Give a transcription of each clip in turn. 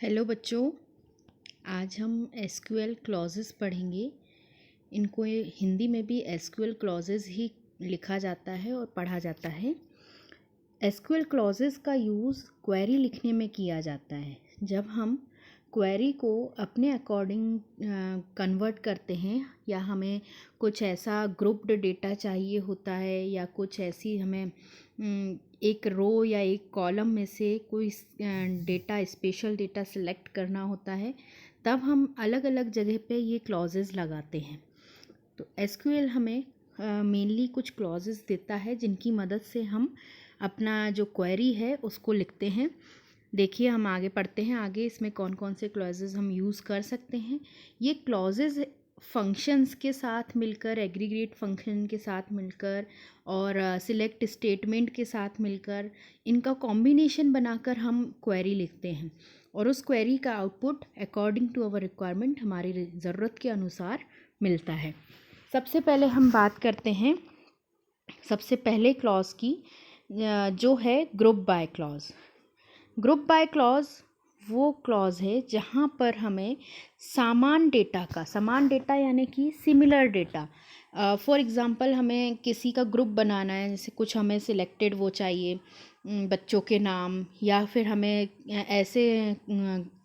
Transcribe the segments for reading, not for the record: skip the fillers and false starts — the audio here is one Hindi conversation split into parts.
हेलो बच्चों, आज हम एसक्यूएल क्लॉजेस पढ़ेंगे। इनको हिंदी में भी एसक्यूएल क्लॉजेस ही लिखा जाता है और पढ़ा जाता है। एसक्यूएल क्लॉजेस का यूज़ क्वेरी लिखने में किया जाता है। जब हम क्वेरी को अपने अकॉर्डिंग कन्वर्ट करते हैं या हमें कुछ ऐसा ग्रुप्ड डेटा चाहिए होता है या कुछ ऐसी हमें एक रो या एक कॉलम में से कोई डेटा स्पेशल डेटा सेलेक्ट करना होता है, तब हम अलग अलग जगह पे ये क्लॉजेस लगाते हैं। तो एसक्यूएल हमें मेनली कुछ क्लॉजेस देता है जिनकी मदद से हम अपना जो क्वेरी है उसको लिखते हैं। देखिए, हम आगे पढ़ते हैं। आगे इसमें कौन कौन से क्लॉजेस हम यूज़ कर सकते हैं। ये क्लॉजेस फंक्शंस के साथ मिलकर, एग्रीगेट फंक्शन के साथ मिलकर और सिलेक्ट स्टेटमेंट के साथ मिलकर इनका कॉम्बिनेशन बनाकर हम क्वेरी लिखते हैं और उस क्वेरी का output according to our requirement, हमारी ज़रूरत के अनुसार मिलता है। सबसे पहले हम बात करते हैं सबसे पहले क्लॉज की, जो है group by clause. Group by clause वो क्लॉज है जहाँ पर हमें समान डेटा यानी कि सिमिलर डेटा, फॉर एग्ज़ाम्पल हमें किसी का ग्रुप बनाना है, जैसे कुछ हमें सिलेक्टेड वो चाहिए बच्चों के नाम, या फिर हमें ऐसे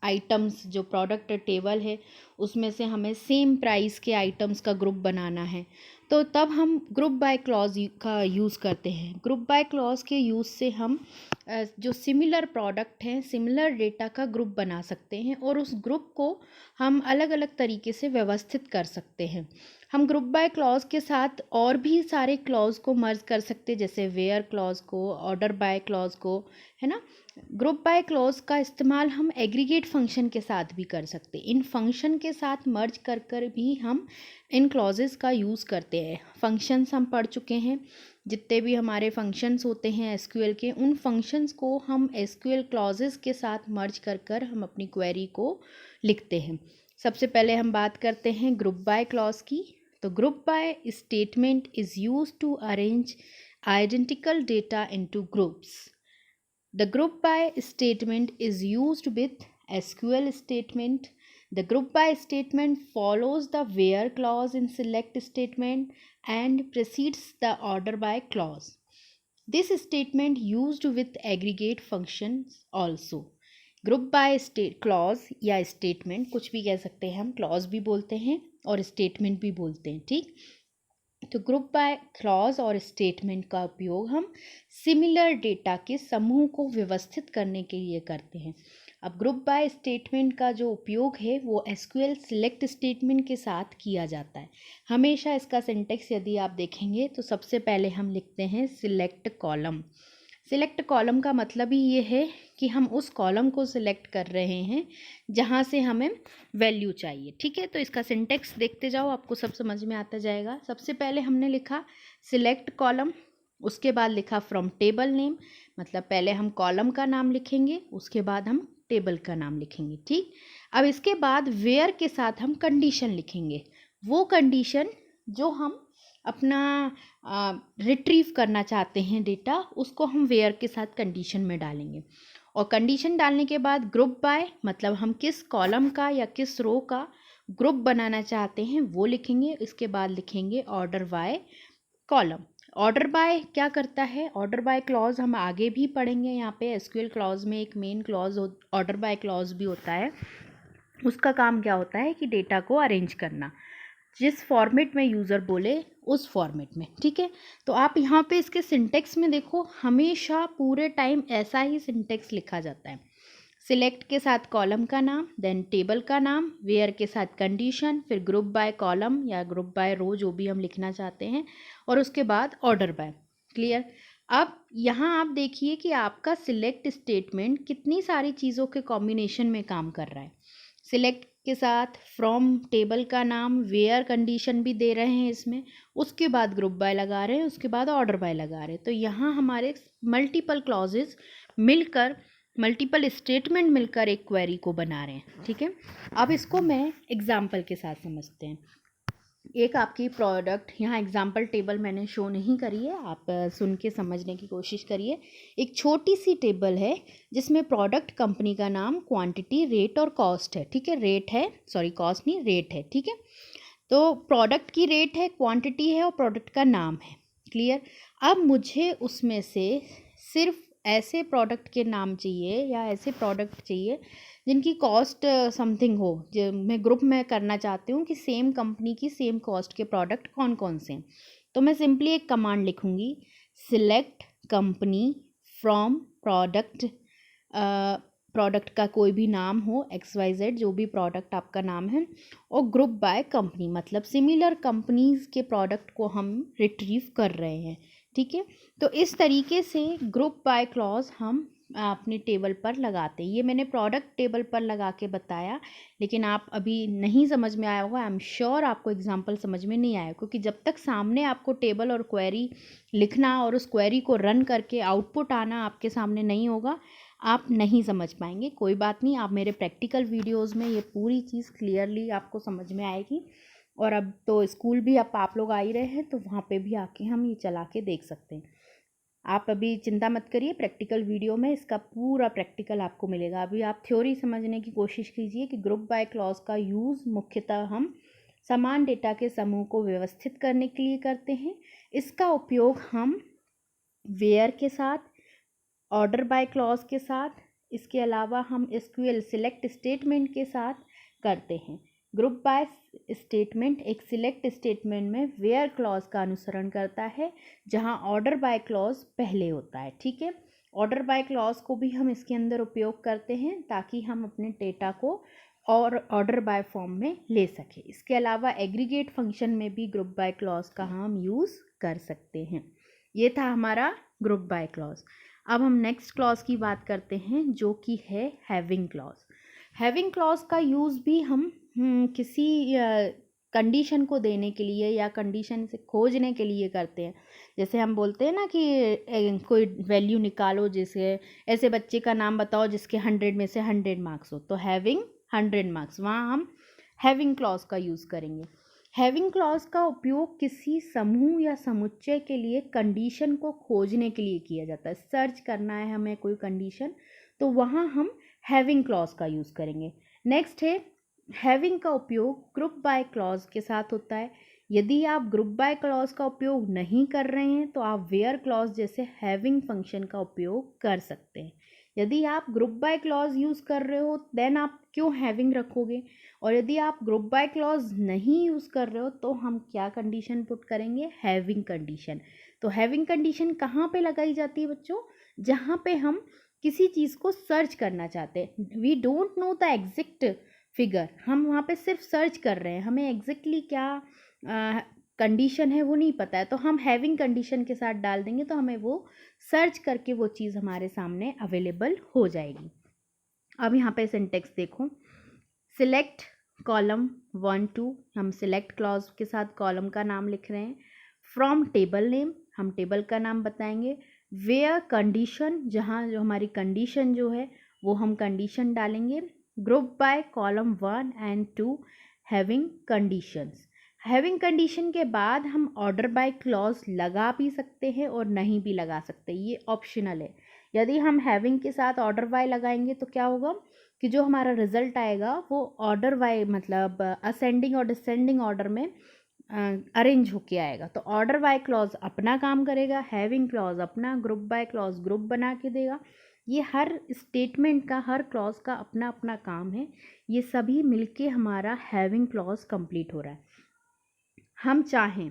आइटम्स जो प्रोडक्ट टेबल है उसमें से हमें सेम प्राइस के आइटम्स का ग्रुप बनाना है, तो तब हम ग्रुप बाय क्लॉज का यूज़ करते हैं। ग्रुप बाय क्लॉज के यूज़ से हम जो सिमिलर प्रोडक्ट हैं, सिमिलर डेटा का ग्रुप बना सकते हैं और उस ग्रुप को हम अलग अलग तरीके से व्यवस्थित कर सकते हैं। हम ग्रुप बाय क्लॉज के साथ और भी सारे क्लॉज को मर्ज कर सकते हैं, जैसे वेयर क्लॉज को, ऑर्डर बाय क्लॉज को, है ना। ग्रुप बाय क्लॉज का इस्तेमाल हम एग्रीगेट फंक्शन के साथ भी कर सकते हैं। इन फंक्शन के साथ मर्ज कर कर भी हम इन क्लॉजेस का यूज़ करते हैं। फंक्शंस हम पढ़ चुके हैं, जितने भी हमारे फंक्शंस होते हैं एसक्यूएल के, उन फंक्शंस को हम एसक्यूएल क्लॉजेस के साथ मर्ज कर कर हम अपनी क्वेरी को लिखते हैं। सबसे पहले हम बात करते हैं ग्रुप बाय क्लॉज की। तो group by statement is use to arrange identical data into groups. The group by statement is used with SQL statement. The group by statement follows the where clause in select statement and precedes the order by clause. This statement used with aggregate functions also. Group by clause या स्टेटमेंट, कुछ भी कह सकते हैं हम, क्लॉज भी बोलते हैं और स्टेटमेंट भी बोलते हैं, ठीक। तो ग्रुप बाय क्लॉज और स्टेटमेंट का उपयोग हम सिमिलर डेटा के समूह को व्यवस्थित करने के लिए करते हैं। अब ग्रुप बाय स्टेटमेंट का जो उपयोग है वो एसक्यूएल सिलेक्ट स्टेटमेंट के साथ किया जाता है। हमेशा इसका सिंटेक्स यदि आप देखेंगे तो सबसे पहले हम लिखते हैं सिलेक्ट कॉलम। सिलेक्ट कॉलम का मतलब ही ये है कि हम उस कॉलम को सिलेक्ट कर रहे हैं जहाँ से हमें वैल्यू चाहिए, ठीक है। तो इसका सिंटेक्स देखते जाओ, आपको सब समझ में आता जाएगा। सबसे पहले हमने लिखा सिलेक्ट कॉलम, उसके बाद लिखा फ्रॉम टेबल नेम, मतलब पहले हम कॉलम का नाम लिखेंगे, उसके बाद हम टेबल का नाम लिखेंगे, ठीक। अब इसके बाद वेयर के साथ हम कंडीशन लिखेंगे, वो कंडीशन जो हम अपना रिट्रीव करना चाहते हैं डेटा, उसको हम वेयर के साथ कंडीशन में डालेंगे। और कंडीशन डालने के बाद ग्रुप बाय, मतलब हम किस कॉलम का या किस रो का ग्रुप बनाना चाहते हैं वो लिखेंगे। इसके बाद लिखेंगे order by column. Order by क्या करता है, ऑर्डर बाय क्लॉज हम आगे भी पढ़ेंगे। यहाँ पे एसक्यूएल क्लॉज में एक main clause order by clause भी होता है। उसका काम क्या होता है कि डेटा को अरेंज करना, जिस फॉर्मेट में यूज़र बोले उस फॉर्मेट में, ठीक है। तो आप यहाँ पे इसके सिंटेक्स में देखो, हमेशा पूरे टाइम ऐसा ही सिंटेक्स लिखा जाता है। सिलेक्ट के साथ कॉलम का नाम, देन टेबल का नाम, वेयर के साथ कंडीशन, फिर ग्रुप बाय कॉलम या ग्रुप बाय रो जो भी हम लिखना चाहते हैं, और उसके बाद ऑर्डर बाय। क्लियर। अब यहाँ आप देखिए कि आपका सिलेक्ट स्टेटमेंट कितनी सारी चीज़ों के कॉम्बिनेशन में काम कर रहा है। सिलेक्ट के साथ फ्रॉम टेबल का नाम, वेयर कंडीशन भी दे रहे हैं इसमें, उसके बाद ग्रुप बाय लगा रहे हैं, उसके बाद ऑर्डर बाय लगा रहे हैं। तो यहाँ हमारे मल्टीपल क्लॉजेस मिलकर, मल्टीपल स्टेटमेंट मिलकर एक क्वेरी को बना रहे हैं, ठीक है। अब इसको मैं एग्जाम्पल के साथ समझते हैं। एक आपकी प्रोडक्ट, यहाँ एग्जाम्पल टेबल मैंने शो नहीं करी है, आप सुन के समझने की कोशिश करिए। एक छोटी सी टेबल है जिसमें प्रोडक्ट, कंपनी का नाम, क्वांटिटी, रेट और कॉस्ट है। ठीक है, रेट है, सॉरी कॉस्ट नहीं, रेट है। ठीक है, तो प्रोडक्ट की रेट है, क्वांटिटी है और प्रोडक्ट का नाम है। क्लियर। अब मुझे उसमें से सिर्फ ऐसे प्रोडक्ट के नाम चाहिए या ऐसे प्रोडक्ट चाहिए जिनकी कॉस्ट समथिंग हो, जो मैं ग्रुप में करना चाहती हूँ कि सेम कंपनी की सेम कॉस्ट के प्रोडक्ट कौन कौन से हैं। तो मैं सिंपली एक कमांड लिखूँगी, select company from product, product का कोई भी नाम हो, XYZ जो भी प्रोडक्ट आपका नाम है, और ग्रुप बाय कंपनी, मतलब सिमिलर कंपनीज के प्रोडक्ट को हम रिट्रीव कर रहे हैं। ठीक है, तो इस तरीके से ग्रुप बाय क्लॉज हम अपने टेबल पर लगाते हैं। ये मैंने प्रोडक्ट टेबल पर लगा के बताया, लेकिन आप अभी नहीं समझ में आया होगा, आई एम श्योर आपको एग्जांपल समझ में नहीं आया, क्योंकि जब तक सामने आपको टेबल और क्वेरी लिखना और उस क्वेरी को रन करके आउटपुट आना आपके सामने नहीं होगा, आप नहीं समझ पाएंगे। कोई बात नहीं, आप मेरे प्रैक्टिकल वीडियोज़ में ये पूरी चीज़ क्लियरली आपको समझ में आएगी। और अब तो स्कूल भी अब आप लोग आ ही रहे हैं, तो वहाँ पे भी आके हम ये चला के देख सकते हैं। आप अभी चिंता मत करिए, प्रैक्टिकल वीडियो में इसका पूरा प्रैक्टिकल आपको मिलेगा। अभी आप थ्योरी समझने की कोशिश कीजिए कि ग्रुप बाय क्लॉज का यूज़ मुख्यतः हम समान डेटा के समूह को व्यवस्थित करने के लिए करते हैं। इसका उपयोग हम वेयर के साथ, ऑर्डर बाय क्लॉज के साथ, इसके अलावा हम SQL सिलेक्ट स्टेटमेंट के साथ करते हैं। ग्रुप बाय स्टेटमेंट एक सिलेक्ट स्टेटमेंट में वेयर क्लॉज का अनुसरण करता है, जहां ऑर्डर बाय क्लॉज पहले होता है। ठीक है, ऑर्डर बाय क्लॉज को भी हम इसके अंदर उपयोग करते हैं ताकि हम अपने डेटा को और ऑर्डर बाय फॉर्म में ले सकें। इसके अलावा एग्रीगेट फंक्शन में भी ग्रुप बाय क्लॉज का हम यूज़ कर सकते हैं। ये था हमारा ग्रुप बाय क्लॉज। अब हम नेक्स्ट क्लॉज की बात करते हैं, जो कि है हैविंग क्लॉज। हैविंग क्लॉज का यूज़ भी हम किसी कंडीशन को देने के लिए या कंडीशन से खोजने के लिए करते हैं। जैसे हम बोलते हैं ना कि कोई वैल्यू निकालो, जैसे ऐसे बच्चे का नाम बताओ जिसके 100 में से 100 मार्क्स हो, तो हैविंग 100 मार्क्स, वहाँ हम हैविंग क्लॉज का यूज़ करेंगे। हैविंग क्लॉज का उपयोग किसी समूह या समुच्चय के लिए कंडीशन को खोजने के लिए किया जाता है। सर्च करना है हमें कोई कंडीशन, तो वहाँ हम हैविंग क्लॉज का यूज़ करेंगे। नेक्स्ट है, हैविंग का उपयोग ग्रुप बाय क्लॉज के साथ होता है। यदि आप ग्रुप बाय क्लॉज का उपयोग नहीं कर रहे हैं तो आप वेयर क्लॉज जैसे हैविंग फंक्शन का उपयोग कर सकते हैं। यदि आप ग्रुप बाय क्लॉज यूज़ कर रहे हो देन आप क्यों हैविंग रखोगे, और यदि आप ग्रुप बाय क्लॉज नहीं यूज़ कर रहे हो तो हम क्या कंडीशन पुट करेंगे, हैविंग कंडीशन। तो हैविंग कंडीशन कहाँ पे लगाई जाती है बच्चों, जहाँ पे हम किसी चीज़ को सर्च करना चाहते हैं। We don't know the exact figure, हम वहाँ पे सिर्फ सर्च कर रहे हैं, हमें एग्जैक्टली क्या कंडीशन है वो नहीं पता है, तो हम हैविंग कंडीशन के साथ डाल देंगे तो हमें वो सर्च करके वो चीज़ हमारे सामने अवेलेबल हो जाएगी। अब यहाँ पे सिंटेक्स देखो, सिलेक्ट कॉलम 1 2, हम सिलेक्ट क्लॉज के साथ कॉलम का नाम लिख रहे हैं। फ्रॉम टेबल नेम, हम टेबल का नाम बताएंगे। वेयर कंडीशन, जहाँ जो हमारी कंडीशन जो है वो हम कंडीशन डालेंगे। Group by column 1 and 2 having conditions. Having condition के बाद हम ऑर्डर बाय क्लॉज लगा भी सकते हैं और नहीं भी लगा सकते, ये ऑप्शनल है। यदि हम हैविंग के साथ ऑर्डर बाय लगाएंगे तो क्या होगा कि जो हमारा रिजल्ट आएगा वो ऑर्डर बाय मतलब असेंडिंग और डिसेंडिंग ऑर्डर में अरेंज होके आएगा। तो ऑर्डर बाय क्लॉज अपना काम करेगा, हैविंग क्लॉज अपना, ग्रुप बाय क्लॉज ग्रुप बना के देगा। ये हर स्टेटमेंट का, हर क्लॉज का अपना अपना काम है, ये सभी मिलके हमारा हैविंग क्लॉज कंप्लीट हो रहा है। हम चाहें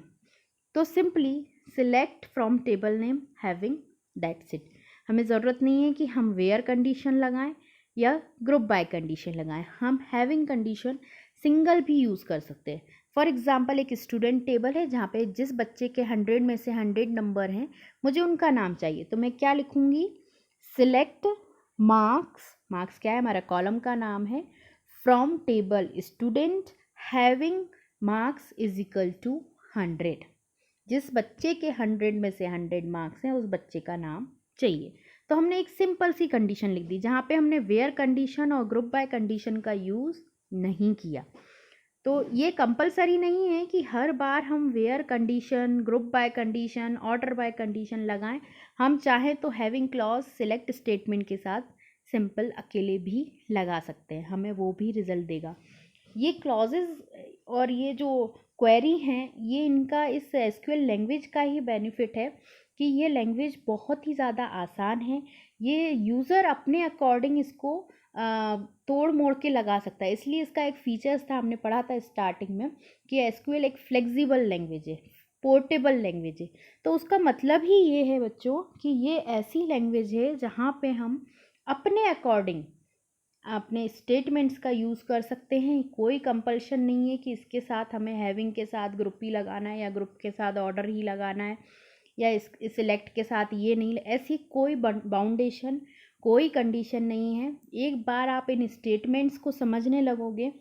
तो simply select from table name having, that's it. हमें ज़रूरत नहीं है कि हम वेयर कंडीशन लगाएं या ग्रुप बाय कंडीशन लगाएं, हम हैविंग कंडीशन सिंगल भी यूज़ कर सकते हैं। फॉर एग्जांपल एक स्टूडेंट टेबल है जहाँ पे जिस बच्चे के 100 में से 100 नंबर हैं, मुझे उनका नाम चाहिए, तो मैं क्या लिखूँगी, सिलेक्ट मार्क्स, मार्क्स क्या है, हमारा कॉलम का नाम है, from table student having marks is equal to 100। जिस बच्चे के 100 में से 100 मार्क्स हैं उस बच्चे का नाम चाहिए। तो हमने एक सिंपल सी कंडीशन लिख दी जहाँ पे हमने वेयर कंडीशन और ग्रुप बाय कंडीशन का यूज़ नहीं किया। तो ये कंपलसरी नहीं है कि हर बार हम where condition, group by condition, order by condition लगाएं। हम चाहें तो हैविंग क्लॉज सिलेक्ट स्टेटमेंट के साथ सिंपल अकेले भी लगा सकते हैं, हमें वो भी रिजल्ट देगा। ये क्लॉजेज और ये जो क्वेरी हैं, ये इनका इस एसक्यूएल लैंग्वेज का ही बेनिफिट है कि ये लैंग्वेज बहुत ही ज़्यादा आसान है। ये यूज़र अपने अकॉर्डिंग इसको तोड़ मोड़ के लगा सकता है। इसलिए इसका एक फीचर्स था, हमने पढ़ा था स्टार्टिंग में कि एसक्यूएल एक फ्लेक्सिबल लैंग्वेज है, पोर्टेबल लैंग्वेज है। तो उसका मतलब ही ये है बच्चों कि ये ऐसी लैंग्वेज है जहाँ पे हम अपने अकॉर्डिंग अपने स्टेटमेंट्स का यूज़ कर सकते हैं। कोई कंपल्शन नहीं है कि इसके साथ हमें हैविंग के साथ ग्रुप ही लगाना है या ग्रुप के साथ ऑर्डर ही लगाना है या इस सिलेक्ट के साथ ये नहीं, ऐसी कोई बाउंडेशन, कोई कंडीशन नहीं है। एक बार आप इन स्टेटमेंट्स को समझने लगोगे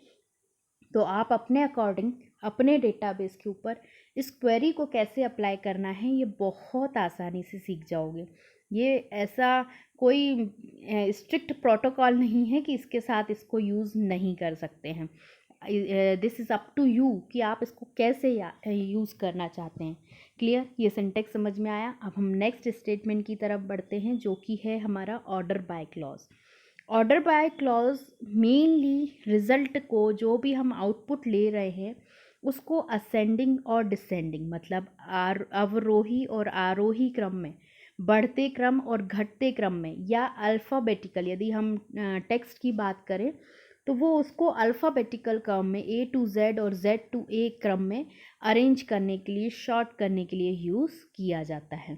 तो आप अपने अकॉर्डिंग अपने डेटाबेस के ऊपर इस क्वेरी को कैसे अप्लाई करना है ये बहुत आसानी से सीख जाओगे। ये ऐसा कोई स्ट्रिक्ट प्रोटोकॉल नहीं है कि इसके साथ इसको यूज़ नहीं कर सकते हैं। This is up to you कि आप इसको कैसे यूज़ करना चाहते हैं। क्लियर? ये सिंटेक्स समझ में आया। अब हम नेक्स्ट स्टेटमेंट की तरफ बढ़ते हैं जो कि है हमारा order by clause. Order by clause mainly result को, जो भी हम आउटपुट ले रहे हैं उसको असेंडिंग और डिसेंडिंग मतलब अवरोही और आरोही क्रम में, बढ़ते क्रम और घटते क्रम में, या अल्फ़ाबेटिकल, यदि हम टेक्स्ट की बात करें तो वो उसको अल्फ़ाबेटिकल क्रम में A to Z और Z to A क्रम में अरेंज करने के लिए, शॉर्ट करने के लिए यूज़ किया जाता है।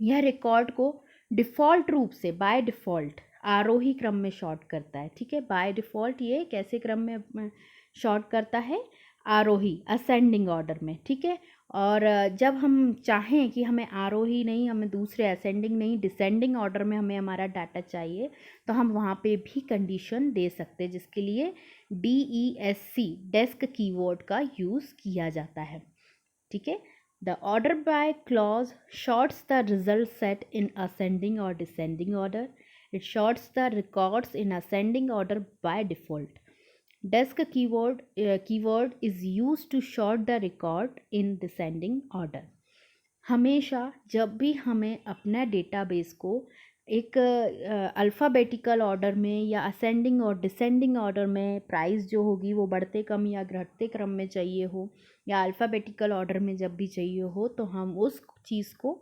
यह रिकॉर्ड को डिफ़ॉल्ट रूप से बाय डिफ़ॉल्ट आरोही क्रम में शॉर्ट करता है। ठीक है, बाय डिफ़ॉल्ट ये कैसे क्रम में शॉर्ट करता है? आरोही, असेंडिंग ऑर्डर में। ठीक है, और जब हम चाहें कि हमें आरोही नहीं, हमें दूसरे असेंडिंग नहीं, डिसेंडिंग ऑर्डर में हमें हमारा डाटा चाहिए तो हम वहाँ पे भी कंडीशन दे सकते हैं, जिसके लिए DESC डेस्क कीवर्ड का यूज़ किया जाता है। ठीक है, the order by clause shorts the result set in ascending or descending order. It shorts the records in ascending order by default. Desk keyword is used to short the record in descending order. हमेशा जब भी हमें अपना डेटाबेस को एक अल्फ़ाबेटिकल ऑर्डर में या असेंडिंग और डिसेंडिंग ऑर्डर में प्राइस जो होगी वो बढ़ते क्रम या घटते क्रम में चाहिए हो, या अल्फ़ाबेटिकल ऑर्डर में जब भी चाहिए हो, तो हम उस चीज़ को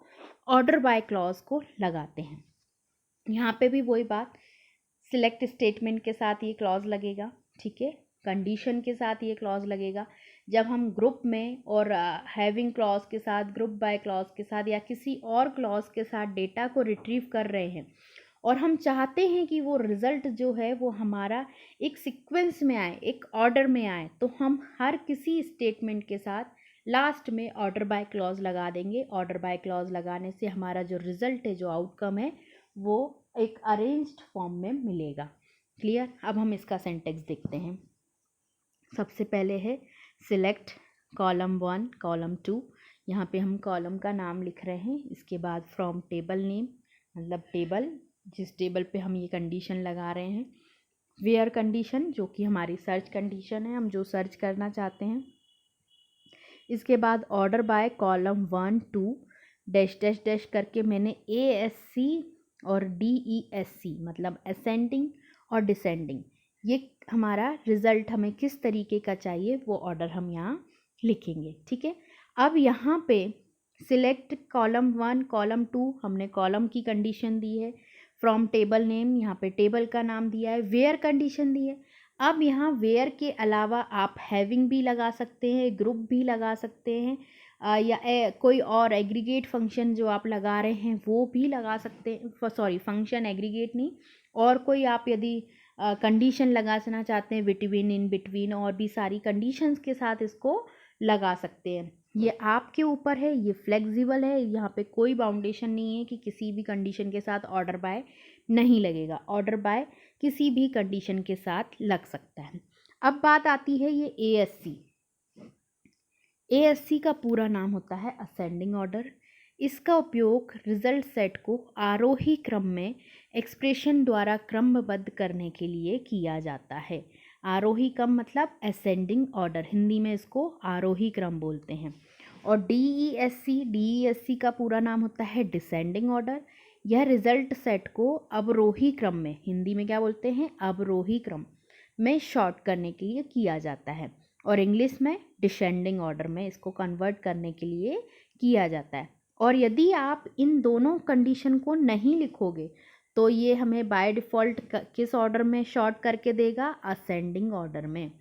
ऑर्डर बाय क्लॉज को लगाते हैं। यहाँ पे भी वही बात, सिलेक्ट स्टेटमेंट के साथ ये क्लॉज लगेगा। ठीक है, कंडीशन के साथ ये क्लॉज लगेगा। जब हम ग्रुप में और हैविंग क्लॉज के साथ, ग्रुप बाय क्लॉज के साथ या किसी और क्लॉज के साथ डेटा को रिट्रीव कर रहे हैं और हम चाहते हैं कि वो रिज़ल्ट जो है वो हमारा एक सीक्वेंस में आए, एक ऑर्डर में आए, तो हम हर किसी स्टेटमेंट के साथ लास्ट में ऑर्डर बाय क्लॉज लगा देंगे। ऑर्डर बाय क्लॉज लगाने से हमारा जो रिज़ल्ट है, जो आउटकम है, वो एक अरेंज्ड फॉर्म में मिलेगा। क्लियर? अब हम इसका सिंटेक्स देखते हैं। सबसे पहले है सिलेक्ट कॉलम 1, कॉलम 2। यहाँ पे हम कॉलम का नाम लिख रहे हैं। इसके बाद फ्रॉम टेबल नेम, मतलब टेबल, जिस टेबल पे हम ये कंडीशन लगा रहे हैं। वेयर कंडीशन, जो कि हमारी सर्च कंडीशन है, हम जो सर्च करना चाहते हैं। इसके बाद order by column 1 2 dash dash dash करके मैंने ASC और DESC मतलब असेंडिंग और डिसेंडिंग, ये हमारा रिज़ल्ट हमें किस तरीके का चाहिए वो ऑर्डर हम यहाँ लिखेंगे। ठीक है, अब यहाँ पे सिलेक्ट कॉलम 1 कॉलम 2, हमने कॉलम की कंडीशन दी है। फ्रॉम टेबल नेम, यहाँ पे टेबल का नाम दिया है। वेयर कंडीशन दी है। अब यहाँ वेयर के अलावा आप हैविंग भी लगा सकते हैं, ग्रुप भी लगा सकते हैं, या कोई और एग्रीगेट फंक्शन जो आप लगा रहे हैं वो भी लगा सकते हैं। सॉरी, फंक्शन एग्रीगेट नहीं, और कोई आप यदि कंडीशन लगाना चाहते हैं, बिटवीन, इन बिटवीन, और भी सारी कंडीशंस के साथ इसको लगा सकते हैं। ये आपके ऊपर है, ये फ्लेक्सिबल है, यहाँ पे कोई बाउंडेशन नहीं है कि किसी भी कंडीशन के साथ ऑर्डर बाय नहीं लगेगा। ऑर्डर बाय किसी भी कंडीशन के साथ लग सकता है। अब बात आती है ये ASC। ASC का पूरा नाम होता है असेंडिंग ऑर्डर। इसका उपयोग रिजल्ट सेट को आरोही क्रम में एक्सप्रेशन द्वारा क्रमबद्ध करने के लिए किया जाता है। आरोही क्रम मतलब असेंडिंग ऑर्डर, हिंदी में इसको आरोही क्रम बोलते हैं। और DESC का पूरा नाम होता है डिसेंडिंग ऑर्डर। यह रिजल्ट सेट को अवरोही क्रम में, हिंदी में क्या बोलते हैं, अवरोही क्रम में शॉर्ट करने के लिए किया जाता है, और इंग्लिश में डिसेंडिंग ऑर्डर में इसको कन्वर्ट करने के लिए किया जाता है। और यदि आप इन दोनों कंडीशन को नहीं लिखोगे तो ये हमें बाय डिफ़ॉल्ट किस ऑर्डर में शॉर्ट करके देगा, असेंडिंग ऑर्डर में।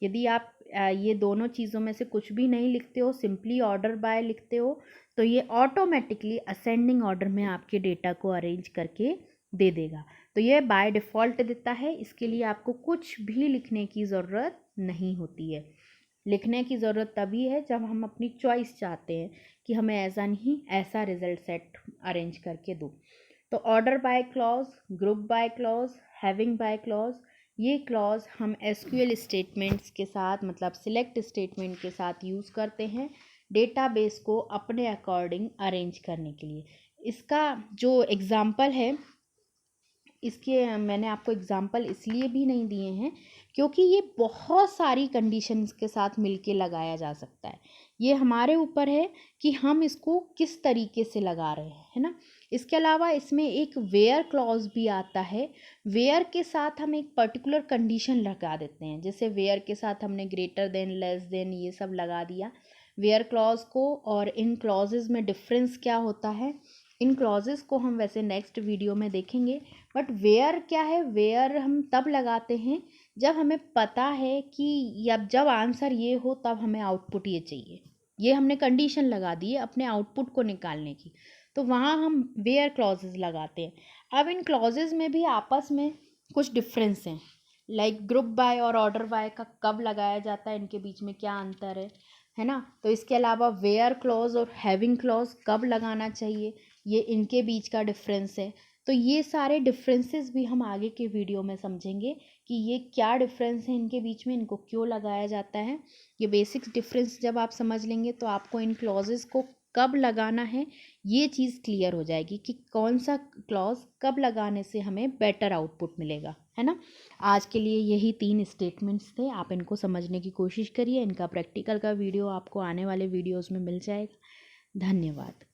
यदि आप ये दोनों चीज़ों में से कुछ भी नहीं लिखते हो, सिंपली ऑर्डर बाय लिखते हो, तो ये ऑटोमेटिकली असेंडिंग ऑर्डर में आपके डेटा को अरेंज करके दे देगा। तो ये बाय डिफ़ॉल्ट देता है, इसके लिए आपको कुछ भी लिखने की ज़रूरत नहीं होती है। लिखने की ज़रूरत तभी है जब हम अपनी चॉइस चाहते हैं कि हमें ऐसा नहीं ऐसा रिजल्ट सेट अरेंज करके दो। तो order by clause, group by clause, having by clause, ये क्लॉज हम एसक्यूएल स्टेटमेंट्स के साथ मतलब सिलेक्ट स्टेटमेंट के साथ यूज़ करते हैं डेटाबेस को अपने अकॉर्डिंग अरेंज करने के लिए। इसका जो एग्ज़ाम्पल है, इसके मैंने आपको एग्ज़ाम्पल इसलिए भी नहीं दिए हैं क्योंकि ये बहुत सारी कंडीशंस के साथ मिलके लगाया जा सकता है। ये हमारे ऊपर है कि हम इसको किस तरीके से लगा रहे हैं, है ना। इसके अलावा इसमें एक वेयर क्लॉज भी आता है। वेयर के साथ हम एक पर्टिकुलर कंडीशन लगा देते हैं, जैसे वेयर के साथ हमने ग्रेटर देन, लेस देन, ये सब लगा दिया वेयर क्लॉज को। और इन क्लॉजेज में डिफरेंस क्या होता है, इन क्लॉजेस को हम वैसे नेक्स्ट वीडियो में देखेंगे। बट वेयर क्या है, वेयर हम तब लगाते हैं जब हमें पता है कि या जब आंसर ये हो तब हमें आउटपुट ये चाहिए, ये हमने कंडीशन लगा दी है अपने आउटपुट को निकालने की, तो वहाँ हम वेयर क्लॉजेस लगाते हैं। अब इन क्लॉजेस में भी आपस में कुछ डिफरेंस हैं, लाइक ग्रुप बाय और ऑर्डर बाय का कब लगाया जाता है, इनके बीच में क्या अंतर है ना। तो इसके अलावा वेयर क्लॉज और हैविंग क्लॉज कब लगाना चाहिए, ये इनके बीच का डिफरेंस है। तो ये सारे डिफरेंसेस भी हम आगे के वीडियो में समझेंगे कि ये क्या डिफरेंस है इनके बीच में, इनको क्यों लगाया जाता है। ये बेसिक्स डिफरेंस जब आप समझ लेंगे तो आपको इन क्लॉजेस को कब लगाना है ये चीज़ क्लियर हो जाएगी कि कौन सा क्लॉज कब लगाने से हमें बेटर आउटपुट मिलेगा, है ना। आज के लिए यही 3 स्टेटमेंट्स थे, आप इनको समझने की कोशिश करिए। इनका प्रैक्टिकल का वीडियो आपको आने वाले वीडियोज़ में मिल जाएगा। धन्यवाद।